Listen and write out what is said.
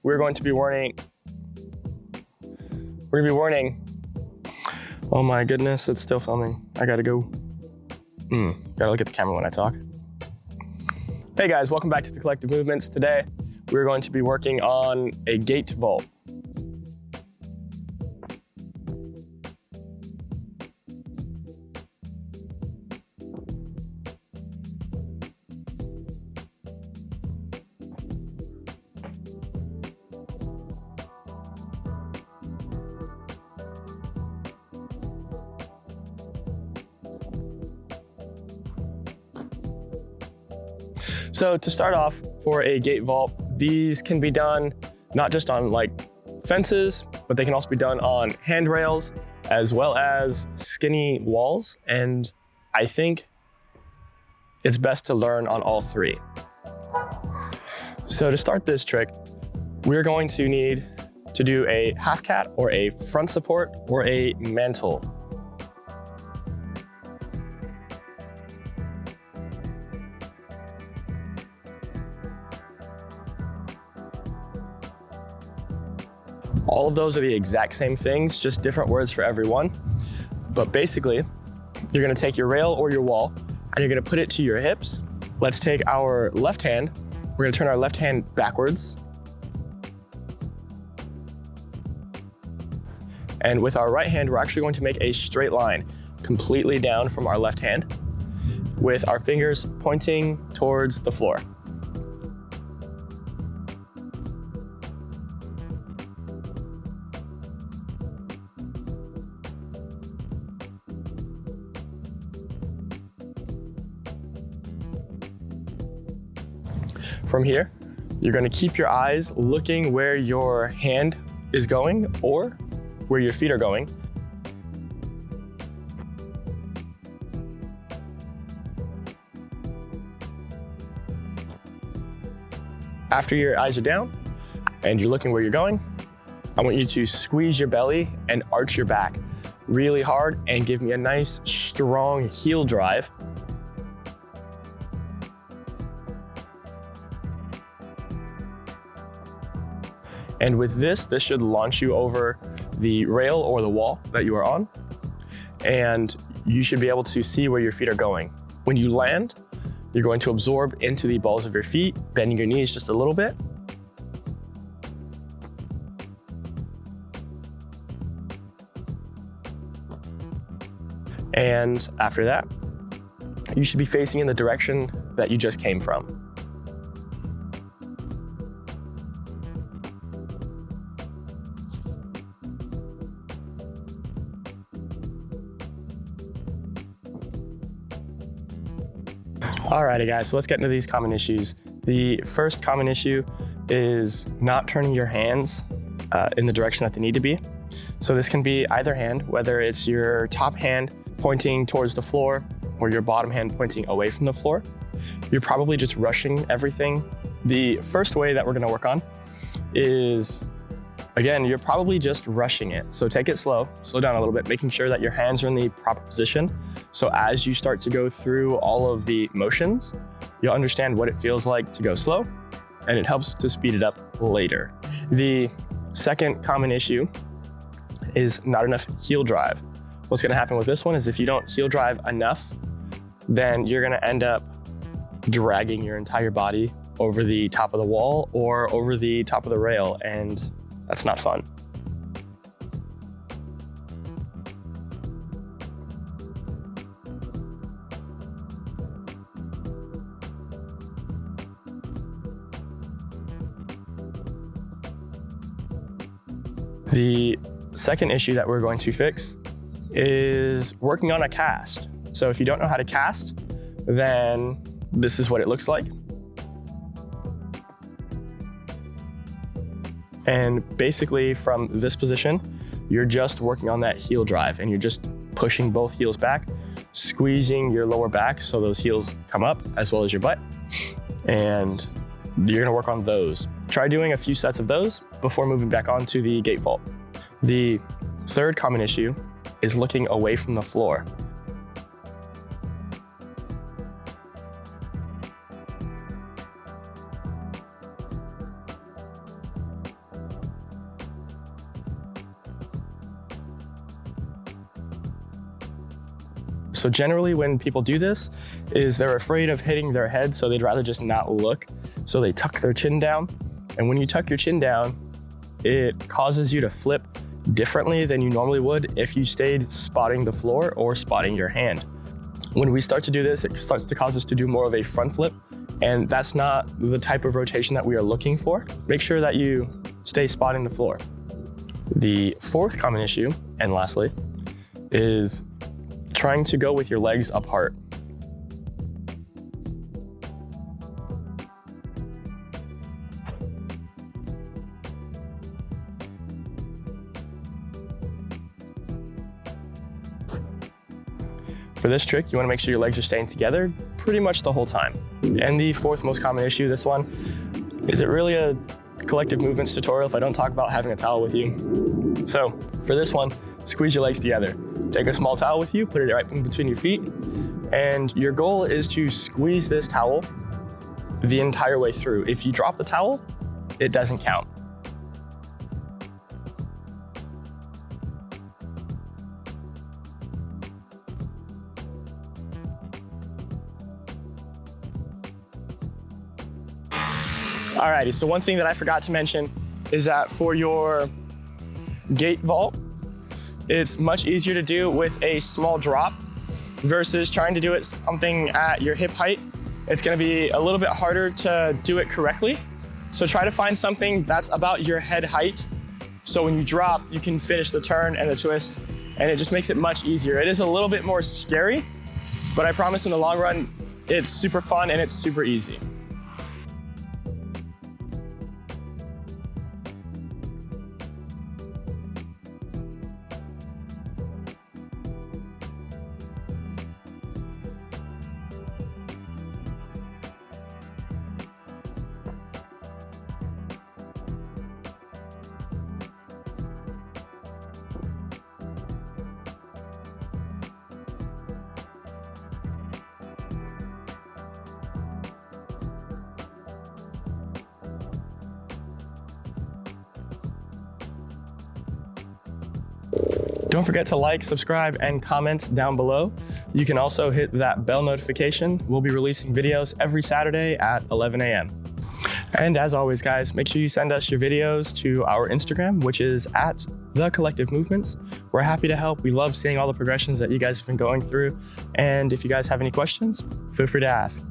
we're going to be warning. Oh my goodness, it's still filming. I gotta go. Gotta look at the camera when I talk. Hey guys, welcome back to the Collective Movements. Today, we're going to be working on a gate vault. So to start off, for a gate vault, these can be done not just on like fences, but they can also be done on handrails as well as skinny walls. And I think it's best to learn on all three. So to start this trick, we're going to need to do a half cat or a front support or a mantle. All of those are the exact same things, just different words for every one. But basically, you're gonna take your rail or your wall and you're gonna put it to your hips. Let's take our left hand. We're gonna turn our left hand backwards. And with our right hand, we're actually going to make a straight line completely down from our left hand with our fingers pointing towards the floor. From here, you're going to keep your eyes looking where your hand is going or where your feet are going. After your eyes are down and you're looking where you're going, I want you to squeeze your belly and arch your back really hard and give me a nice strong heel drive. And with this should launch you over the rail or the wall that you are on. And you should be able to see where your feet are going. When you land, you're going to absorb into the balls of your feet, bending your knees just a little bit. And after that, you should be facing in the direction that you just came from. Alrighty guys, so let's get into these common issues. The first common issue is not turning your hands in the direction that they need to be. So this can be either hand, whether it's your top hand pointing towards the floor or your bottom hand pointing away from the floor. You're probably just rushing everything. The first way that we're gonna work on is, again, you're probably just rushing it. So take it slow down a little bit, making sure that your hands are in the proper position. So as you start to go through all of the motions, you'll understand what it feels like to go slow, and it helps to speed it up later. The second common issue is not enough heel drive. What's gonna happen with this one is if you don't heel drive enough, then you're gonna end up dragging your entire body over the top of the wall or over the top of the rail, and that's not fun. The second issue that we're going to fix is working on a cast. So if you don't know how to cast, then this is what it looks like. And basically from this position, you're just working on that heel drive and you're just pushing both heels back, squeezing your lower back so those heels come up as well as your butt. And you're gonna work on those. Try doing a few sets of those before moving back onto the gate vault. The third common issue is looking away from the floor. So generally when people do this is they're afraid of hitting their head, so they'd rather just not look. So they tuck their chin down. And when you tuck your chin down, it causes you to flip differently than you normally would if you stayed spotting the floor or spotting your hand. When we start to do this, it starts to cause us to do more of a front flip, and that's not the type of rotation that we are looking for. Make sure that you stay spotting the floor. The fourth common issue, and lastly, is trying to go with your legs apart. For this trick, you want to make sure your legs are staying together pretty much the whole time. And the fourth most common issue, this one, is it really a collective movements tutorial if I don't talk about having a towel with you? So for this one, squeeze your legs together. Take a small towel with you, put it right in between your feet, and your goal is to squeeze this towel the entire way through. If you drop the towel, it doesn't count. Alrighty, so one thing that I forgot to mention is that for your gate vault, it's much easier to do with a small drop versus trying to do it something at your hip height. It's gonna be a little bit harder to do it correctly. So try to find something that's about your head height. So when you drop, you can finish the turn and the twist, and it just makes it much easier. It is a little bit more scary, but I promise in the long run, it's super fun and it's super easy. Don't forget to like, subscribe, and comment down below. You can also hit that bell notification. We'll be releasing videos every Saturday at 11 a.m. And as always, guys, make sure you send us your videos to our Instagram, which is @thecollectivemovements. We're happy to help. We love seeing all the progressions that you guys have been going through. And if you guys have any questions, feel free to ask.